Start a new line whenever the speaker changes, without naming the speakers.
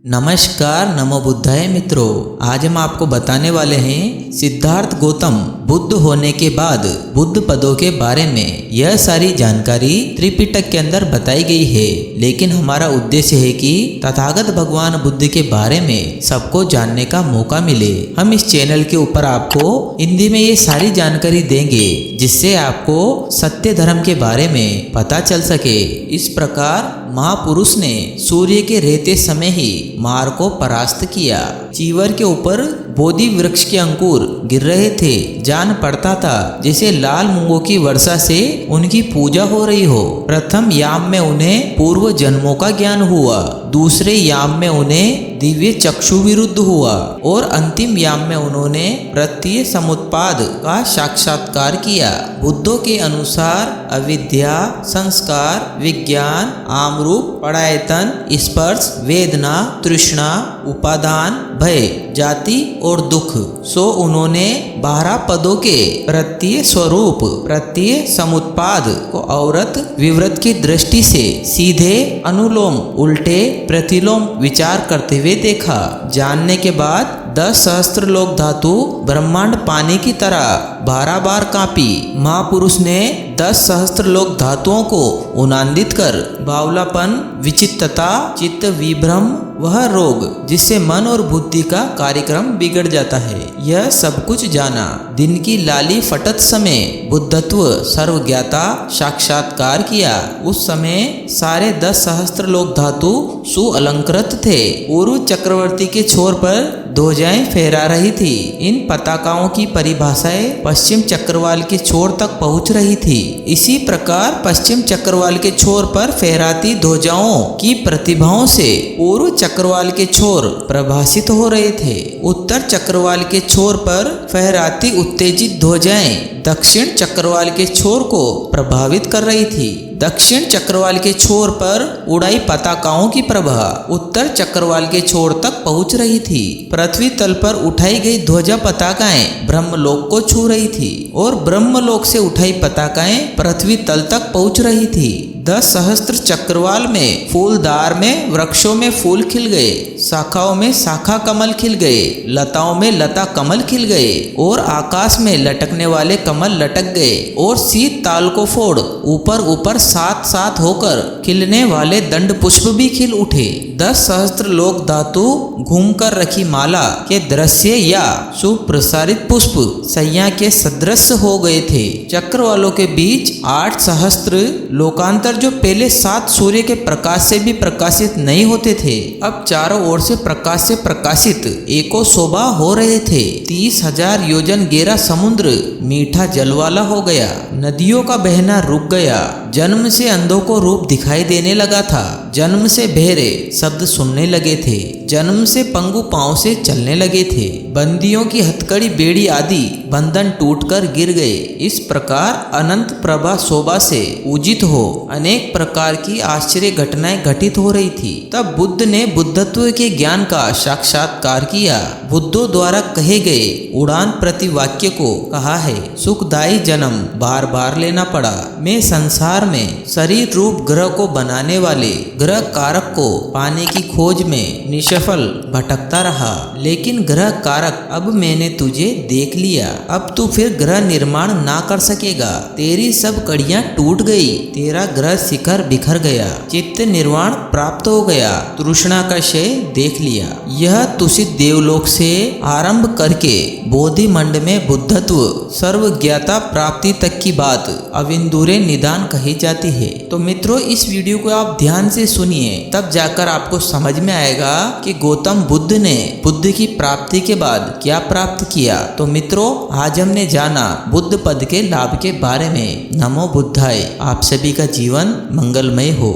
नमस्कार, नमो बुद्धाय मित्रों। आज हम आपको बताने वाले हैं सिद्धार्थ गौतम बुद्ध होने के बाद बुद्ध पदों के बारे में। यह सारी जानकारी त्रिपिटक के अंदर बताई गई है, लेकिन हमारा उद्देश्य है कि तथागत भगवान बुद्ध के बारे में सबको जानने का मौका मिले। हम इस चैनल के ऊपर आपको हिंदी में ये सारी जानकारी देंगे, जिससे आपको सत्य धर्म के बारे में पता चल सके। इस प्रकार महापुरुष ने सूर्य के रहते समय ही मार को परास्त किया। चीवर के ऊपर बोधि वृक्ष के अंकुर गिर रहे थे। जान पड़ता था जैसे लाल मूंगों की वर्षा से उनकी पूजा हो रही हो। प्रथम याम में उन्हें पूर्व जन्मों का ज्ञान हुआ, दूसरे याम में उन्हें दिव्य चक्षु विरुद्ध हुआ और अंतिम याम में उन्होंने प्रत्यय समुत्पाद का साक्षात्कार किया। बुद्धों के अनुसार अविद्या, संस्कार, विज्ञान, आमरूप, परायतन, स्पर्श, वेदना, तृष्णा, उपादान, भय, जाति और दुख, सो उन्होंने 12 पदों के प्रत्यय स्वरूप, प्रत्यय समुत्पाद को औरत विवृत की दृष्टि से सीधे, अनुलोम उल्टे, प्रतिलोम विचार करते हुए देखा। जानने के बाद 10 सहस्त्र लोक धातु ब्रह्मांड पानी की तरह 12 बार कांपी। महापुरुष ने 10 सहस्त्र लोक धातुओं को उन्नादित कर बावलापन, विचित्रता, चित्त विभ्रम, वह रोग जिससे मन और बुद्धि का कार्यक्रम बिगड़ जाता है, यह सब कुछ जाना। दिन की लाली फटत समय बुद्धत्व सर्वज्ञाता साक्षात्कार किया। उस समय सारे 10 सहस्त्र लोक धातु सुअलंकृत थे। पूर्व चक्रवर्ती के छोर पर ध्वजाएं फहरा रही थी। इन पताकाओं की परिभाषाएं पश्चिम चक्रवाल के छोर तक पहुंच रही थी। इसी प्रकार पश्चिम चक्रवाल के छोर पर फहराती ध्वजाओं की प्रतिभाओं से पूर्व चक्रवाल के छोर प्रभाषित हो रहे थे। उत्तर चक्रवाल के छोर पर फहराती उत्तेजित ध्वजाएं दक्षिण चक्रवाल के छोर को प्रभावित कर रही थी। दक्षिण चक्रवाल के छोर पर उड़ाई पताकाओं की प्रभा उत्तर चक्रवाल के छोर तक पहुंच रही थी। पृथ्वी तल पर उठाई गई ध्वजा पताकाएं ब्रह्मलोक को छू रही थी और ब्रह्मलोक से उठाई पताकाएं पृथ्वी तल तक पहुंच रही थी। 10 सहस्त्र चक्रवाल में फूलदार में वृक्षों में फूल खिल गए, शाखाओं में शाखा कमल खिल गए, लताओं में लता कमल खिल गए और आकाश में लटकने वाले कमल लटक गए और शीत ताल को फोड़ ऊपर ऊपर साथ साथ होकर खिलने वाले दंड पुष्प भी खिल उठे। 10 सहस्त्र लोक धातु घूमकर रखी माला के दृश्य या सुप्रसारित पुष्प सैया के सदृश हो गए थे। चक्रवालों के बीच 8 सहस्त्र लोकांतर जो पहले 7 सूर्य के प्रकाश से भी प्रकाशित नहीं होते थे, अब चारों ओर से प्रकाश से प्रकाशित एको शोभा हो रहे थे। 30,000 योजन गहरा समुद्र मीठा जल वाला हो गया। नदियों का बहना रुक गया। जन्म से अंधों को रूप दिखाई देने लगा था। जन्म से बहरे शब्द सुनने लगे थे। जन्म से पंगु पांव से चलने लगे थे। बंदियों की हथकड़ी, बेड़ी आदि बंधन टूटकर गिर गए। इस प्रकार अनंत प्रभा शोभा से पूजित हो अनेक प्रकार की आश्चर्य घटनाएं घटित हो रही थी। तब बुद्ध ने बुद्धत्व के ज्ञान का साक्षात्कार किया। बुद्धों द्वारा कहे गए उड़ान प्रति वाक्य को कहा है, सुखदायी जन्म बार बार लेना पड़ा। मैं संसार में शरीर रूप ग्रह को बनाने वाले ग्रह कारक को पाने की खोज में निष्फल भटकता रहा, लेकिन ग्रह कारक अब मैंने तुझे देख लिया। अब तू फिर ग्रह निर्माण ना कर सकेगा। तेरी सब कड़ियां टूट गई, तेरा ग्रह शिखर बिखर गया, चित्त निर्वाण प्राप्त हो गया, तृष्णा का क्षय देख लिया। यह तुषित देवलोक से आरंभ करके बोधि मंड में बुद्धत्व सर्वज्ञता प्राप्ति तक की बात अविंदुरे निदान कही जाती है। तो मित्रों, इस वीडियो को आप ध्यान से सुनिए, तब जाकर आपको समझ में आएगा कि गौतम बुद्ध ने बुद्ध की प्राप्ति के बाद क्या प्राप्त किया। तो मित्रों, आज हमने जाना बुद्ध पद के लाभ के बारे में। नमो बुद्धाय। आप सभी का जीवन मंगलमय हो।